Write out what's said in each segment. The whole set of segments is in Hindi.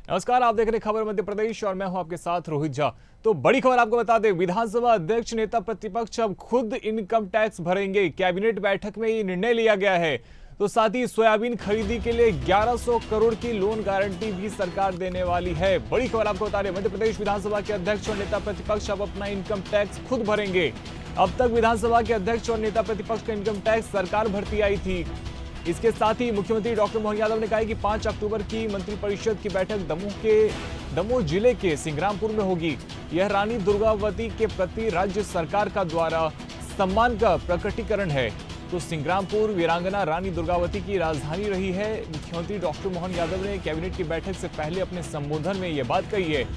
नमस्कार, आप देख रहे हैं खबर मध्य प्रदेश और मैं हूं आपके साथ रोहित झा। तो बड़ी खबर आपको बता दें, विधानसभा अध्यक्ष नेता प्रतिपक्ष अब खुद इनकम टैक्स भरेंगे। कैबिनेट बैठक में ये निर्णय लिया गया है। तो साथ ही सोयाबीन खरीदी के लिए 1100 करोड़ की लोन गारंटी भी सरकार देने वाली है। बड़ी खबर आपको बता दें, मध्य प्रदेश विधानसभा के अध्यक्ष और नेता प्रतिपक्ष अब अपना इनकम टैक्स खुद भरेंगे। अब तक विधानसभा के अध्यक्ष और नेता प्रतिपक्ष का इनकम टैक्स सरकार भरती आई थी। इसके साथ ही मुख्यमंत्री डॉक्टर मोहन यादव ने कहा है कि 5 अक्टूबर की मंत्रिपरिषद की बैठक दमोह जिले के सिंग्रामपुर में होगी। यह रानी दुर्गावती के प्रति राज्य सरकार का द्वारा सम्मान का प्रकटीकरण है। तो सिंग्रामपुर वीरांगना रानी दुर्गावती की राजधानी रही है। मुख्यमंत्री डॉक्टर मोहन यादव ने कैबिनेट की बैठक से पहले अपने संबोधन में यह बात कही है।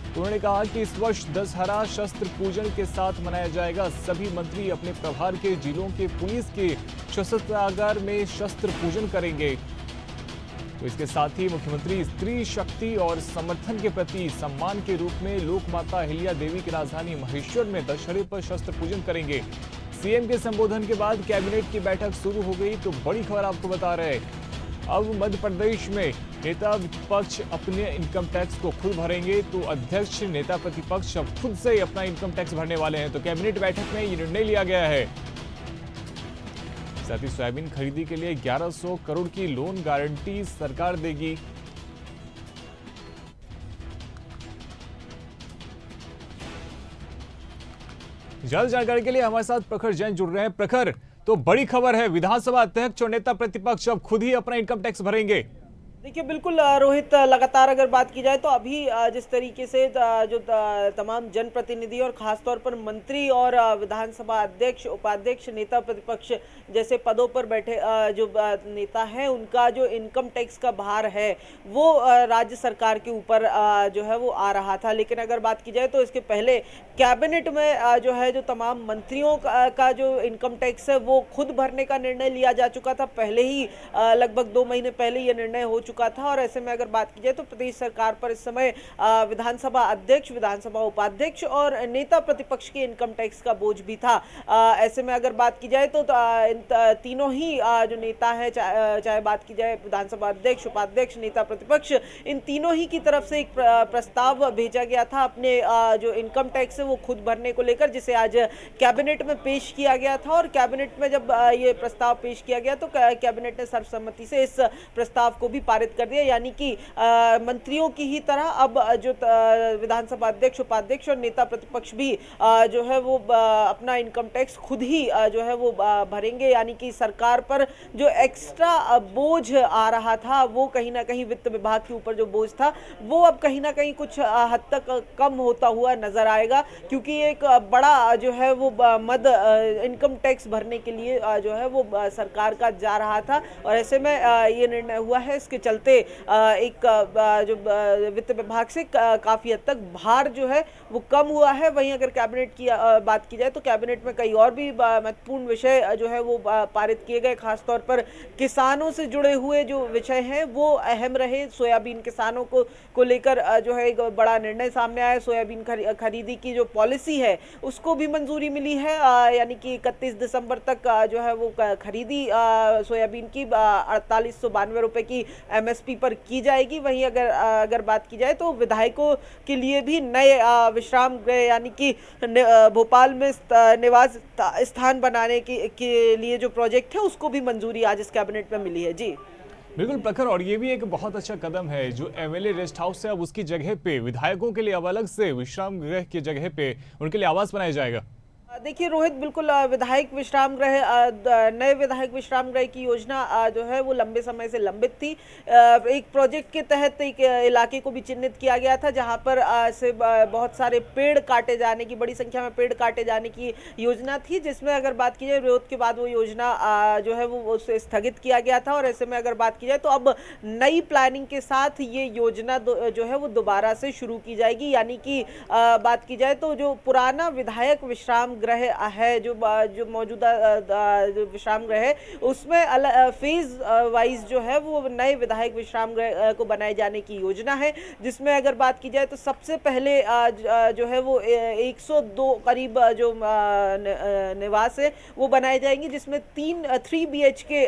उन्होंने कहा कि इस वर्ष दशहरा शस्त्र पूजन के साथ मनाया जाएगा। सभी मंत्री अपने प्रभार के जिलों के पुलिस के शस्त्रागार में शस्त्र पूजन करेंगे। तो इसके साथ ही मुख्यमंत्री स्त्री शक्ति और समर्थन के प्रति सम्मान के रूप में लोक माता अहिल्या देवी की राजधानी महेश्वर में दशहरे पर शस्त्र पूजन करेंगे। सीएम के संबोधन के बाद कैबिनेट की बैठक शुरू हो गई। तो बड़ी खबर आपको बता रहे हैं, अब मध्य प्रदेश में नेता विपक्ष अपने इनकम टैक्स को खुद भरेंगे। तो अध्यक्ष नेता प्रतिपक्ष अब खुद से अपना इनकम टैक्स भरने वाले हैं। तो कैबिनेट बैठक में ये निर्णय लिया गया है। साथ ही सोयाबीन खरीदी के लिए 1100 करोड़ की लोन गारंटी सरकार देगी। जल्द जानकारी के लिए हमारे साथ प्रखर जैन जुड़ रहे हैं। प्रखर, तो बड़ी खबर है, विधानसभा अध्यक्ष और नेता प्रतिपक्ष अब खुद ही अपना इनकम टैक्स भरेंगे। देखिए बिल्कुल रोहित, लगातार अगर बात की जाए तो अभी जिस तरीके से जो तमाम जनप्रतिनिधि और खासतौर पर मंत्री और विधानसभा अध्यक्ष, उपाध्यक्ष, नेता प्रतिपक्ष जैसे पदों पर बैठे जो नेता हैं, उनका जो इनकम टैक्स का भार है वो राज्य सरकार के ऊपर जो है वो आ रहा था। लेकिन अगर बात की जाए तो इसके पहले कैबिनेट में जो है जो तमाम मंत्रियों का जो इनकम टैक्स है वो खुद भरने का निर्णय लिया जा चुका था। पहले ही लगभग 2 महीने पहले ये निर्णय हो चुका था। और ऐसे में अगर बात की जाए तो प्रदेश सरकार पर इस समय विधानसभा अध्यक्ष, विधानसभा उपाध्यक्ष और नेता प्रतिपक्ष के इनकम टैक्स का बोझ भी था। ऐसे में अगर बात की जाए तो इन तीनों ही जो नेता है, चाहे बात की जाए विधानसभा अध्यक्ष, उपाध्यक्ष, नेता प्रतिपक्ष, इन तीनों ही की तरफ से एक प्रस्ताव भेजा गया था अपने जो इनकम टैक्स है वो खुद भरने को लेकर, जिसे आज कैबिनेट में पेश किया गया था। और कैबिनेट में जब ये प्रस्ताव पेश किया गया तो कैबिनेट ने सर्वसम्मति से इस प्रस्ताव को भी पारित कर दिया। यानी कि मंत्रियों की ही तरह अब जो विधानसभा अध्यक्ष, उपाध्यक्ष और नेता प्रतिपक्ष भी जो है वो अपना इनकम टैक्स खुद ही जो है वो भरेंगे। यानी कि सरकार पर जो एक्स्ट्रा बोझ आ रहा था वो कहीं ना कहीं वित्त विभाग के ऊपर जो बोझ था वो अब कहीं ना कहीं कुछ हद तक कम होता हुआ नजर आएगा। क्योंकि एक बड़ा जो है वो मद इनकम टैक्स भरने के लिए जो है वो सरकार का जा रहा था। और ऐसे में ये निर्णय हुआ है। इसके चलते एक जो वित्त विभाग से काफी हद तक भार जो है वो कम हुआ है। वहीं अगर कैबिनेट की बात की जाए तो कैबिनेट में कई और भी महत्वपूर्ण विषय जो है वो पारित किए गए। खासतौर पर किसानों से जुड़े हुए जो विषय हैं वो अहम रहे। सोयाबीन किसानों को लेकर जो है एक बड़ा निर्णय सामने आया। सोयाबीन खरीदी की जो पॉलिसी है उसको भी मंजूरी मिली है। यानी कि 31 दिसंबर तक जो है वो खरीदी सोयाबीन की 4892 रुपए की एमएसपी पर की जाएगी। वहीं अगर बात की जाए तो विधायकों के लिए भी नए विश्राम गृह यानी कि भोपाल में निवास स्थान बनाने के लिए जो प्रोजेक्ट है उसको भी मंजूरी आज इस कैबिनेट में मिली है। जी बिल्कुल प्रखर, और ये भी एक बहुत अच्छा कदम है। जो एमएलए रेस्ट हाउस है अब उसकी जगह पे विधायकों के लिए अब अलग से विश्राम गृह की जगह पे उनके लिए आवास बनाया जाएगा। देखिए रोहित, बिल्कुल विधायक विश्राम गृह, नए विधायक विश्राम गृह की योजना जो है वो लंबे समय से लंबित थी। एक प्रोजेक्ट के तहत एक इलाके को भी चिन्हित किया गया था जहां पर से बहुत सारे पेड़ काटे जाने की, बड़ी संख्या में पेड़ काटे जाने की योजना थी, जिसमें अगर बात की जाए विरोध के बाद वो योजना जो है वो उसे स्थगित किया गया था। और ऐसे में अगर बात की जाए तो अब नई प्लानिंग के साथ ये योजना जो है वो दोबारा से शुरू की जाएगी। यानी कि बात की जाए तो जो पुराना विधायक विश्राम गृह है, जो मौजूदा जो विश्राम गृह है, उसमें फेज वाइज जो है वो नए विधायक विश्राम गृह को बनाए जाने की योजना है, जिसमें अगर बात की जाए तो सबसे पहले जो है वो 102 करीब जो निवास है वो बनाए जाएंगे, जिसमें 3 BHK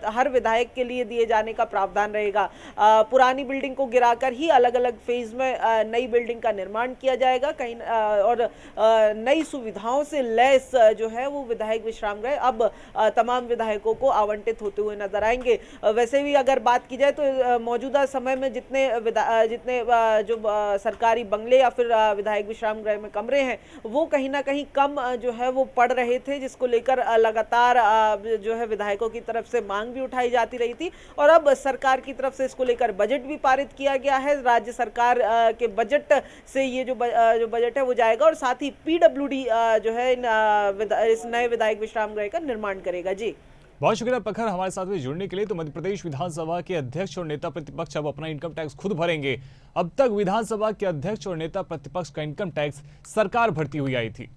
हर विधायक के लिए दिए जाने का प्रावधान रहेगा। पुरानी बिल्डिंग को गिराकर ही अलग अलग फेज में नई बिल्डिंग का निर्माण किया जाएगा कहीं, और नई सुविधाओं से लैस जो है वो विधायक विश्राम गृह अब तमाम विधायकों को आवंटित होते हुए नजर आएंगे। वैसे भी अगर बात की जाए तो मौजूदा समय में जितने जो सरकारी बंगले या फिर विधायक विश्राम गृह में कमरे हैं वो कहीं ना कहीं कम जो है वो पड़ रहे थे, जिसको लेकर लगातार जो है विधायकों की तरफ से मांग भी उठाई जाती रही थी, और अब सरकार की तरफ से इसको लेकर बजट भी पारित किया गया है। राज्य सरकार के बजट से ये जो बजट है वो जाएगा, और साथ ही PWD जो है इस नए विधायक विश्राम गृह का निर्माण करेगा। जी, बहुत शुक्रिया प्रखर हमारे साथ में जुड़ने के लिए। तो मध्य प्रदेश विधानसभा के अध्यक्ष और नेता प्रतिपक्ष अब अपना इनकम टैक्स खुद भरेंगे। अब तक विधानसभा के अध्यक्ष और नेता प्रतिपक्ष का इनकम टैक्स सरकार भरती हुई आई थी।